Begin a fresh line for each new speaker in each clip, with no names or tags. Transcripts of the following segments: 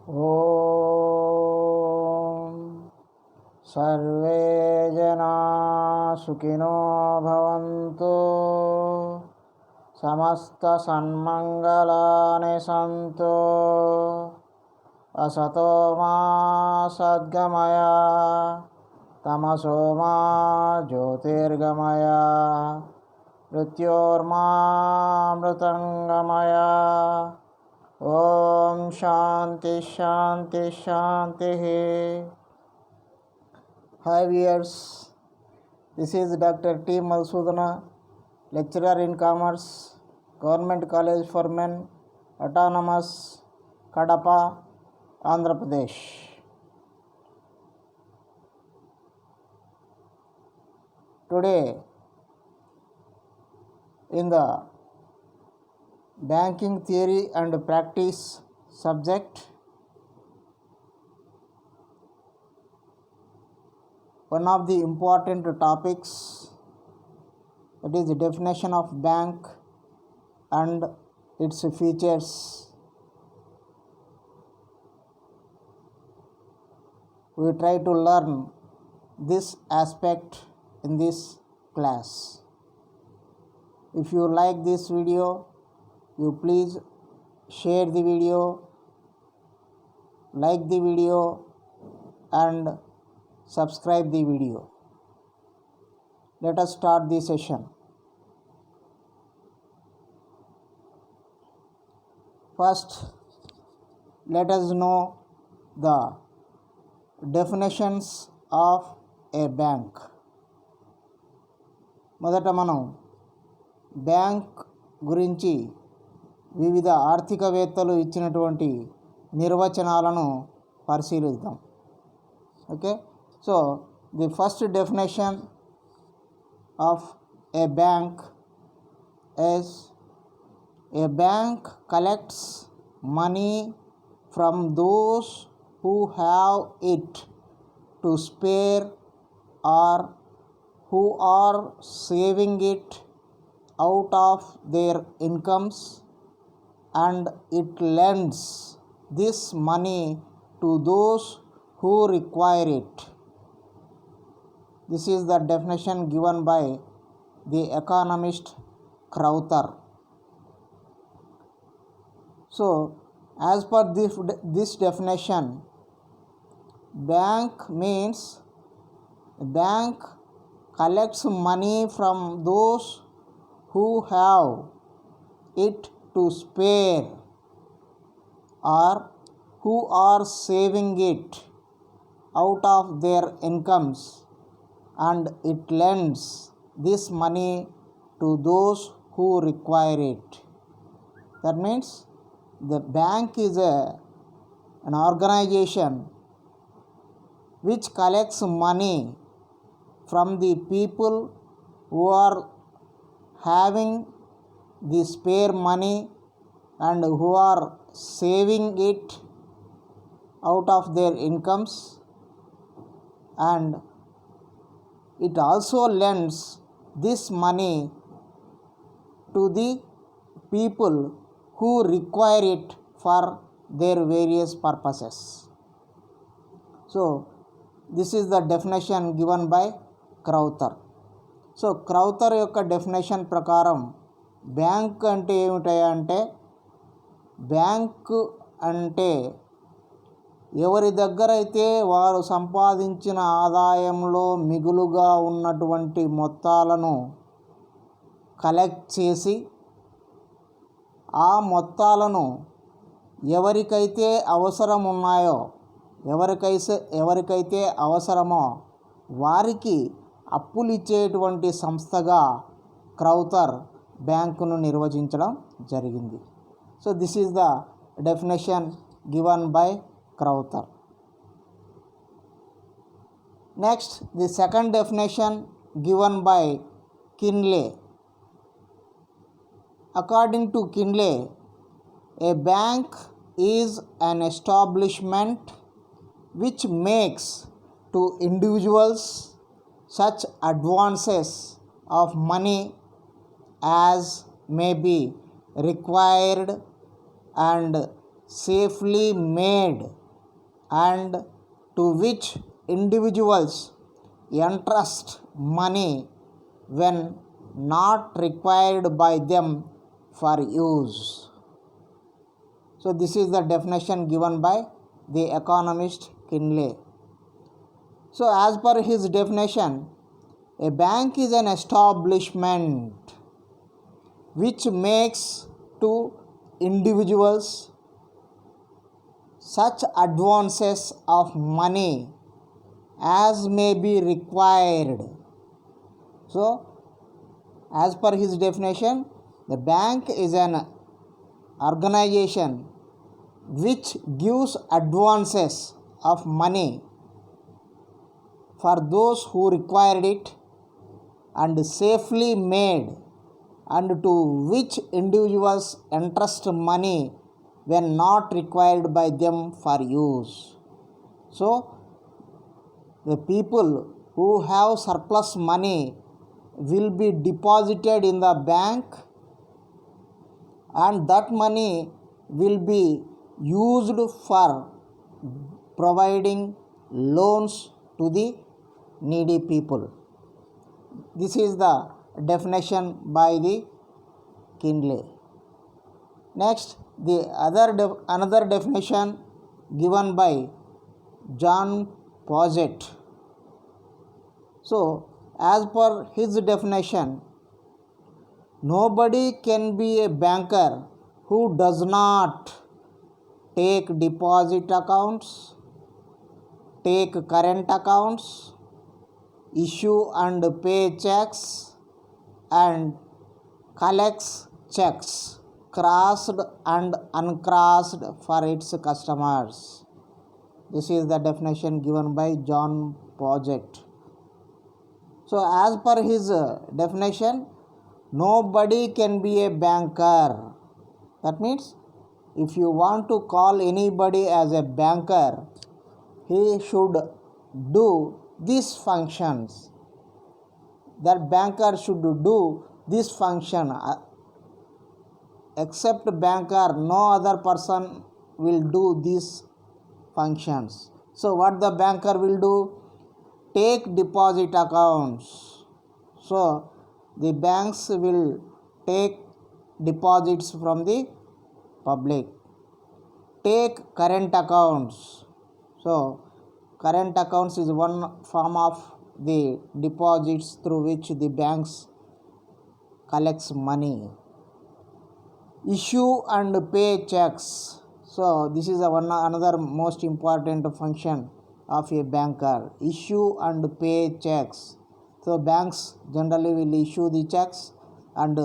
ॐ सर्वे जना सुखिनो भवन्तु। समस्तसन्मङ्गलानि सन्तु। असतो मा सद्गमय तमसो मा ज्योतिर्गमय मृत्योर्मामृतङ्गमय। ओम शांति शांति शांति। Hi viewers, this is Dr. T. Madhusudana, lecturer in commerce, Government College for Men, Autonomous, Kadapa, Andhra Pradesh. Today in the banking theory and practice subject, one of the important topics, that is the definition of bank and its features. We try to learn this aspect in this class. If you like this video, you please share the video, like the video and subscribe the video. Let us start the session. First, let us know the definitions of a bank. మొదట మనం bank గురించి వివిధ ఆర్థికవేత్తలు ఇచ్చినటువంటి నిర్వచనాలను పరిశీలిద్దాం. Okay, so the first definition of A bank is a bank collects money from those who have it to spare or who are saving it out of their incomes, and it lends this money to those who require it. This is the definition given by the economist Crowther. So, as per this definition, bank means bank collects money from those who have it to spare or who are saving it out of their incomes, and it lends this money to those who require it. That means the bank is an organization which collects money from the people who are having the spare money and who are saving it out of their incomes, and it also lends this money to the people who require it for their various purposes. So, this is the definition given by Crowther. So Crowther యొక్క definition ప్రకారం bank అంటే ఏమిటంటే, bank అంటే ఎవరి దగ్గర అయితే వారు సంపాదించిన ఆదాయంలో మిగులుగా ఉన్నటువంటి మొత్తాలను కలెక్ట్ చేసి ఆ మొత్తాలను ఎవరికైతే అవసరం ఉన్నాయో, ఎవరికైతే అవసరమో వారికి అప్పులు ఇచ్చేటువంటి సంస్థగా క్రౌతర్ బ్యాంకును నిర్వచించడం జరిగింది. So this is the definition given by Crowther. Next, the second definition given by Kinley. According to Kinley, a bank is an establishment which makes to individuals such advances of money as may be required and safely made and to which individuals entrust money when not required by them for use. So this is the definition given by the economist Kinley. So as per his definition, a bank is an establishment which makes to individuals such advances of money as may be required. So as per his definition, the bank is an organization which gives advances of money for those who required it and safely made and to which individuals entrust money when not required by them for use. So, the people who have surplus money will be deposited in the bank, and that money will be used for providing loans to the needy people. This is the definition by the Kinley. Next, the another definition given by John Posset. So, as per his definition, nobody can be a banker who does not take deposit accounts, take current accounts, issue and pay checks, and collects checks crossed and uncrossed for its customers. This is the definition given by John Posset. So as per his definition, nobody can be a banker. That means if you want to call anybody as a banker, he should do these functions. That banker should do this function. Except banker, no other person will do these functions. So what the banker will do? Take deposit accounts. So the banks will take deposits from the public. Take current accounts. So current accounts is one form of the deposits through which the banks collects money. Issue and pay checks. So this is another most important function of a banker. Issue and pay checks. So banks generally will issue the checks, and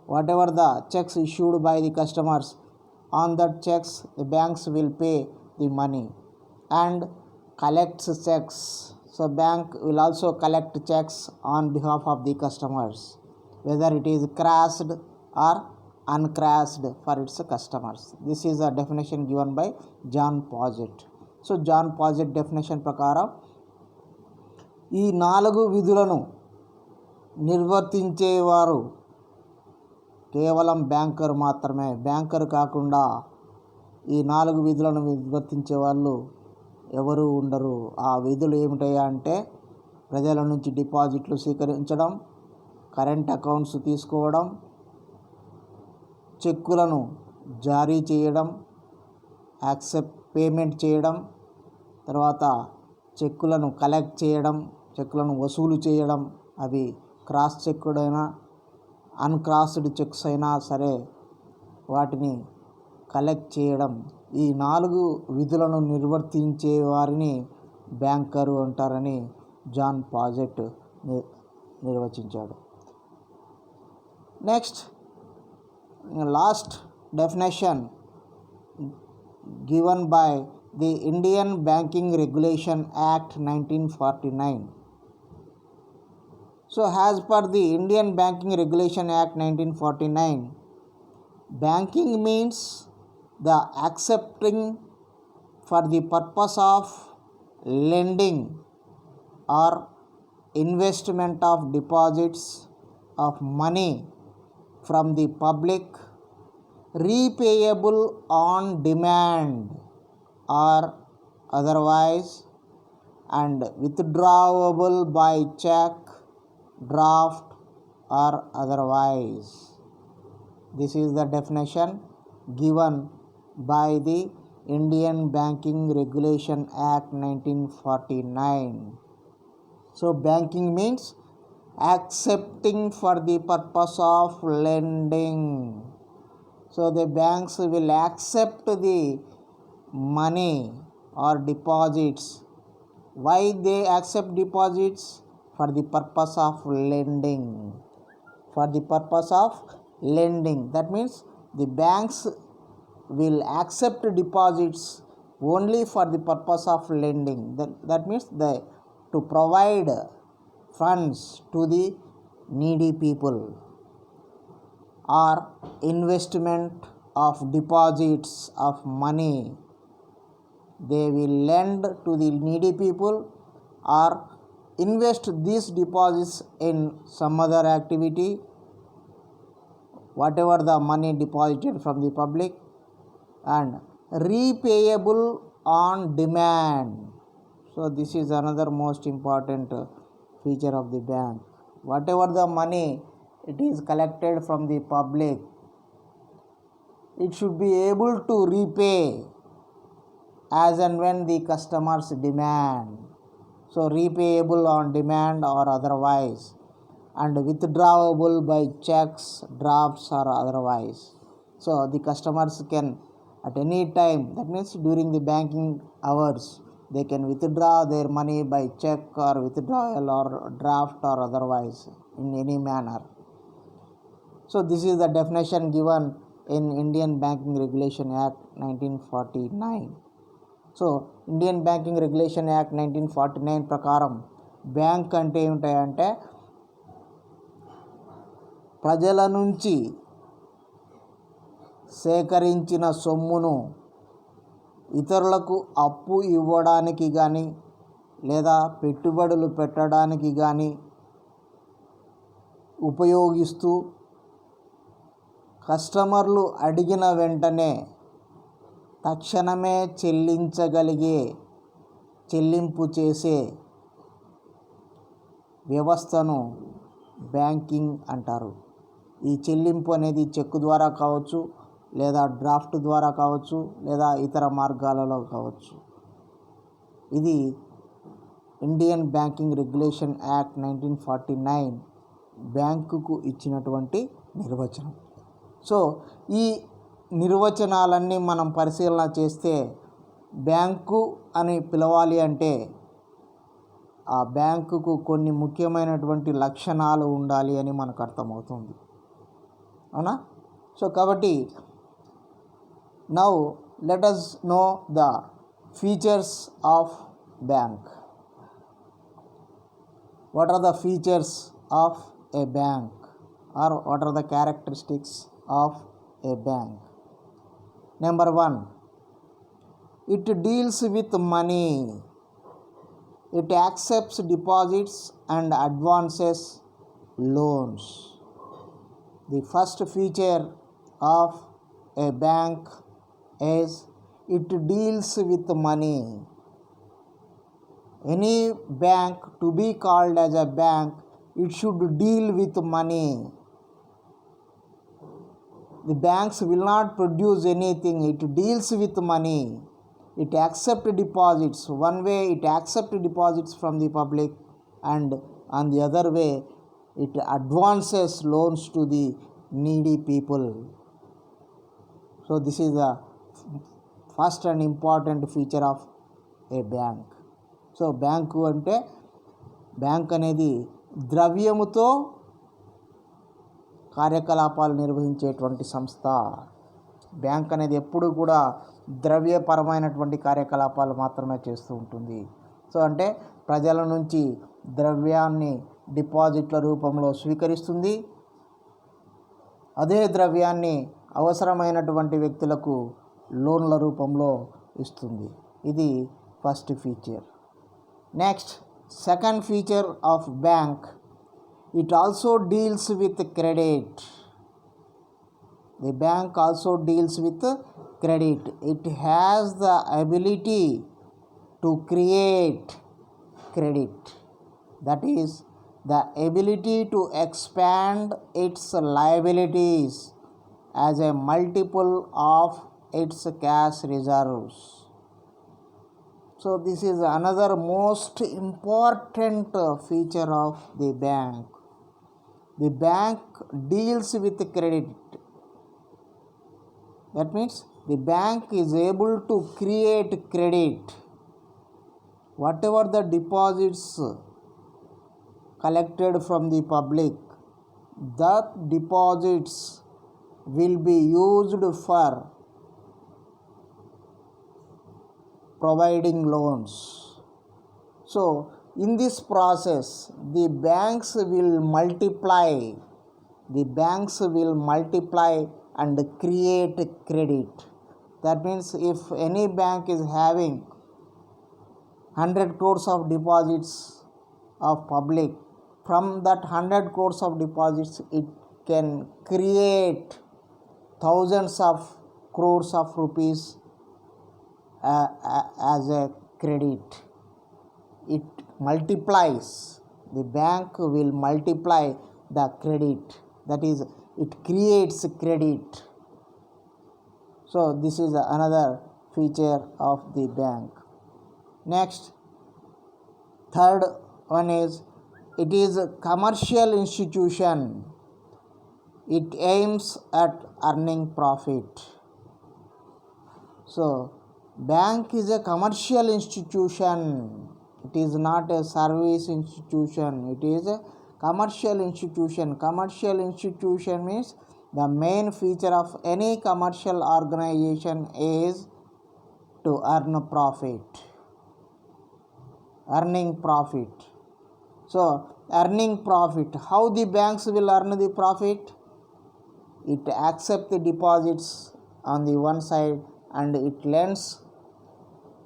whatever the checks issued by the customers, on that checks the banks will pay the money and collects checks. So bank will also collect checks on behalf of the customers, whether it is crossed or uncrossed for its customers. This is a definition given by John Posset. So John Posset definition ప్రకారం ఈ 4 విధులను నిర్వర్తించేవారు కేవలం banker మాత్రమే. Banker కాకుండా ఈ 4 విధులను నిర్వర్తించే వాళ్ళు ఎవరు ఉండరు. ఆ విధులు ఏమిటయ్యా అంటే ప్రజల నుంచి డిపాజిట్లు స్వీకరించడం, కరెంట్ అకౌంట్స్ తీసుకోవడం, చెక్కులను జారీ చేయడం, యాక్సెప్ట్ పేమెంట్ చేయడం, తర్వాత చెక్కులను కలెక్ట్ చేయడం, చెక్కులను వసూలు చేయడం, అవి క్రాస్ చెక్డ్ అయినా అన్క్రాస్డ్ చెక్స్ అయినా సరే వాటిని కలెక్ట్ చేయడం. ఈ 4 విధులను నిర్వర్తించే వారిని బ్యాంకరు అంటారని జాన్ పాజెట్ నిర్వచించాడు. Next, last definition given by the Indian Banking Regulation Act 1949. So as per the Indian Banking Regulation Act 1949, banking means the accepting for the purpose of lending or investment of deposits of money from the public, repayable on demand or otherwise, and withdrawable by check, draft or otherwise. This is the definition given by the Indian Banking Regulation Act 1949. So banking means accepting for the purpose of lending. So the banks will accept the money or deposits. Why they accept deposits? For the purpose of lending. For the purpose of lending. That means the banks will accept deposits only for the purpose of lending. That means to provide funds to the needy people, or investment of deposits of money. They will lend to the needy people or invest these deposits in some other activity, whatever the money deposited from the public, and repayable on demand. So this is another most important feature of the bank. Whatever the money it is collected from the public, it should be able to repay as and when the customers demand. So repayable on demand or otherwise, and withdrawable by checks, drafts or otherwise. So the customers can at any time, that means during the banking hours, they can withdraw their money by check or withdrawal or draft or otherwise in any manner. So this is the definition given in Indian Banking Regulation Act 1949. So Indian banking regulation act 1949 ప్రకారం bank అంటే ఏమిటంటే ప్రజల నుంచి సేకరించిన సొమ్మును ఇతరులకు అప్పు ఇవ్వడానికి కానీ లేదా పెట్టుబడులు పెట్టడానికి కానీ ఉపయోగిస్తూ కస్టమర్లు అడిగిన వెంటనే తక్షణమే చెల్లింపు చేసే వ్యవస్థను బ్యాంకింగ్ అంటారు. ఈ చెల్లింపు అనేది చెక్ ద్వారా కావచ్చు, లేదా డ్రాఫ్ట్ ద్వారా కావచ్చు, లేదా ఇతర మార్గాలలో కావచ్చు. ఇది ఇండియన్ బ్యాంకింగ్ రెగ్యులేషన్ యాక్ట్ 1949 బ్యాంకుకు ఇచ్చినటువంటి నిర్వచనం. సో ఈ నిర్వచనాలన్నీ మనం పరిశీలన చేస్తే బ్యాంకు అని పిలవాలి అంటే ఆ బ్యాంకుకు కొన్ని ముఖ్యమైనటువంటి లక్షణాలు ఉండాలి అని మనకు అర్థమవుతుంది, అవునా? సో కాబట్టి now let us know the features of bank. What are the features of a bank, or what are the characteristics of a bank? Number 1, it deals with money. It accepts deposits and advances loans. The first feature of a bank is it deals with money. Any bank, to be called as a bank, it should deal with money. The banks will not produce anything. It deals with money. It accepts deposits. One way it accepts deposits from the public, and on the other way it advances loans to the needy people. So this is the first and important feature of a bank. So bank అంటే bank అనేది ద్రవ్యముతో కార్యకలాపాలు నిర్వహించేటువంటి సంస్థ. Bank అనేది ఎప్పుడు కూడా ద్రవ్యపరమైనటువంటి కార్యకలాపాలు మాత్రమే చేస్తూ ఉంటుంది. సో అంటే ప్రజల నుంచి ద్రవ్యాన్ని డిపాజిట్ల రూపంలో స్వీకరిస్తుంది, అదే ద్రవ్యాన్ని అవసరమైనటువంటి వ్యక్తులకు లోన్ల రూపంలో ఇస్తుంది. ఇది first feature. Next, second feature of bank, it also deals with credit. The bank also deals with credit. It has the ability to create credit. That is, the ability to expand its liabilities as a multiple of its cash reserves. So this is another most important feature of the bank. The bank deals with credit. That means the bank is able to create credit. Whatever the deposits collected from the public, that deposits will be used for providing loans. So in this process, the banks will multiply and create credit. That means if any bank is having 100 crores of deposits of public, from that 100 crores of deposits, it can create thousands of crores of rupees as a credit. It multiplies. The bank will multiply the credit. That is, it creates credit. So this is another feature of the bank. Next, third one is, it is a commercial institution. It aims at earning profit. So bank is a commercial institution. It is not a service institution. It is a commercial institution. Commercial institution means the main feature of any commercial organization is to earn profit. Earning profit. So earning profit. How the banks will earn the profit? It accepts the deposits on the one side and it lends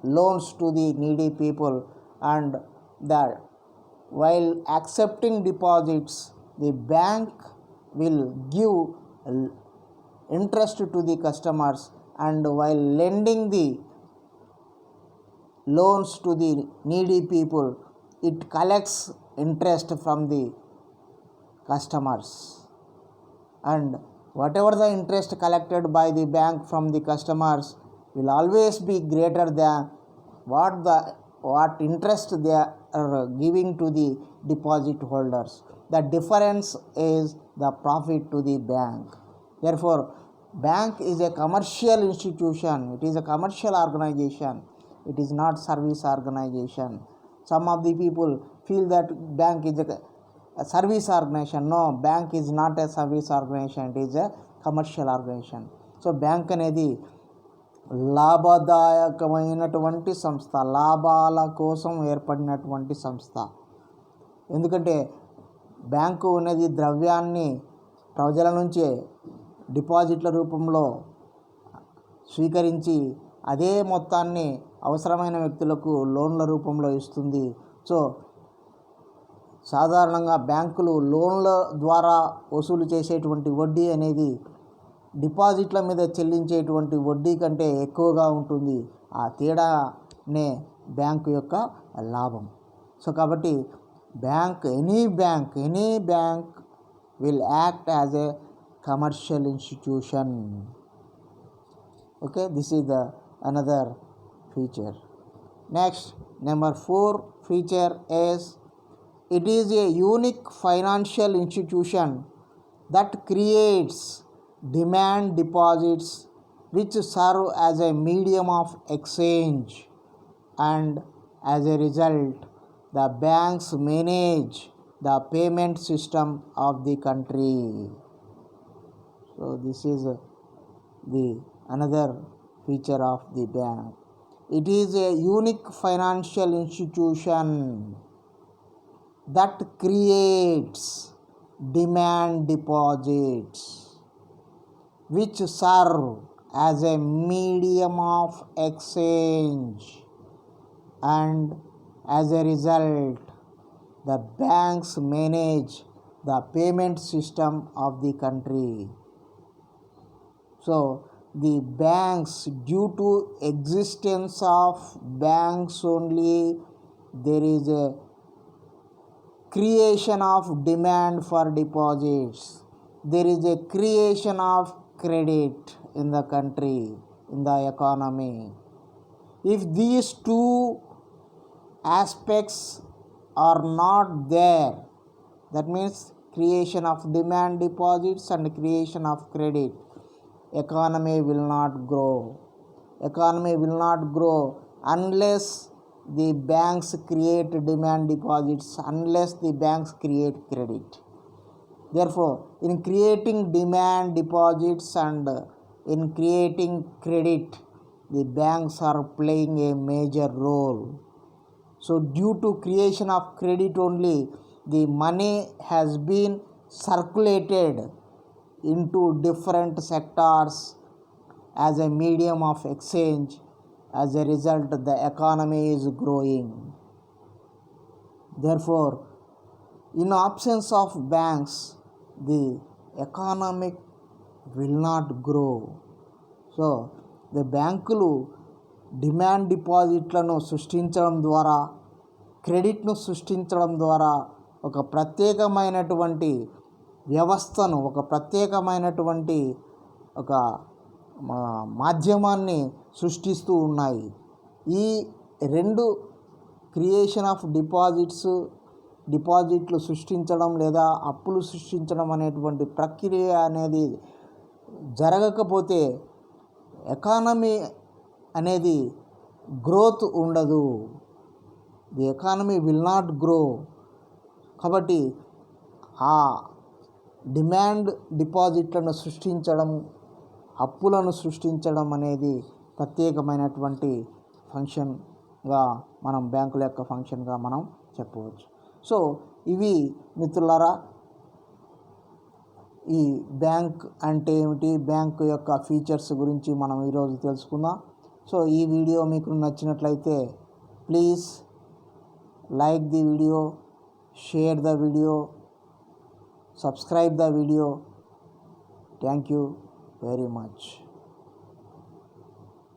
loans to the needy people, and that while accepting deposits, the bank will give interest to the customers, and while lending the loans to the needy people, it collects interest from the customers, and whatever the interest collected by the bank from the customers will always be greater than what interest they are giving to the deposit holders. The difference is the profit to the bank. Therefore, bank is a commercial institution. It is a commercial organization. It is not service organization. Some of the people feel that bank is a service organization. No, bank is not a service organization. It is a commercial organization. So bank అనేది లాభదాయకమైనటువంటి సంస్థ, లాభాల కోసం ఏర్పడినటువంటి సంస్థ. ఎందుకంటే bank అనేది ద్రవ్యాన్ని ప్రజల నుంచే డిపాజిట్ల రూపంలో స్వీకరించి అదే మొత్తాన్ని అవసరమైన వ్యక్తులకు లోన్ల రూపంలో ఇస్తుంది. సో సాధారణంగా బ్యాంకులు లోన్ల ద్వారా వసూలు చేసేటువంటి వడ్డీ అనేది డిపాజిట్ల మీద చెల్లించేటువంటి వడ్డీ కంటే ఎక్కువగా ఉంటుంది. ఆ తేడానే బ్యాంకు యొక్క లాభం. సో కాబట్టి any bank will act as a commercial institution. Okay, this is the another feature. Next, number 4 feature is, it is a unique financial institution that creates demand deposits which serve as a medium of exchange, and as a result the banks manage the payment system of the country. So this is the another feature of the bank. It is a unique financial institution that creates demand deposits which serve as a medium of exchange, and as a result the banks manage the payment system of the country. So the banks, due to existence of banks only, there is a creation of demand for deposits. There is a creation of credit in the country, in the economy. If these two aspects are not there, that means creation of demand deposits and creation of credit, economy will not grow. Economy will not grow unless the banks create demand deposits, unless the banks create credit. Therefore, in creating demand deposits and in creating credit, the banks are playing a major role. So due to creation of credit only, the money has been circulated into different sectors as a medium of exchange. As a result, the economy is growing. Therefore, in absence of banks, the economic will not grow. So the బ్యాంకులు demand డిపాజిట్లను సృష్టించడం ద్వారా, క్రెడిట్ను సృష్టించడం ద్వారా ఒక ప్రత్యేకమైనటువంటి వ్యవస్థను, ఒక ప్రత్యేకమైనటువంటి ఒక మాధ్యమాన్ని సృష్టిస్తూ ఉన్నాయి. ఈ రెండు క్రియేషన్ ఆఫ్ డిపాజిట్లు సృష్టించడం లేదా అప్పులు సృష్టించడం అనేటువంటి ప్రక్రియ అనేది జరగకపోతే ఎకానమీ అనేది గ్రోత్ ఉండదు. The economy will not grow. కాబట్టి ఆ డిమాండ్ డిపాజిట్లను సృష్టించడం, అప్పులను సృష్టించడం అనేది ప్రత్యేకమైనటువంటి ఫంక్షన్గా మనం బ్యాంకుల యొక్క ఫంక్షన్గా మనం చెప్పవచ్చు. సో ఇవి మిత్రులారా ఈ బ్యాంక్ అంటే ఏమిటి, బ్యాంక్ యొక్క ఫీచర్స్ గురించి మనం ఈరోజు తెలుసుకుందాం. సో ఈ వీడియో మీకు నచ్చినట్లయితే please like the video, share the video, subscribe the video. Thank you very much.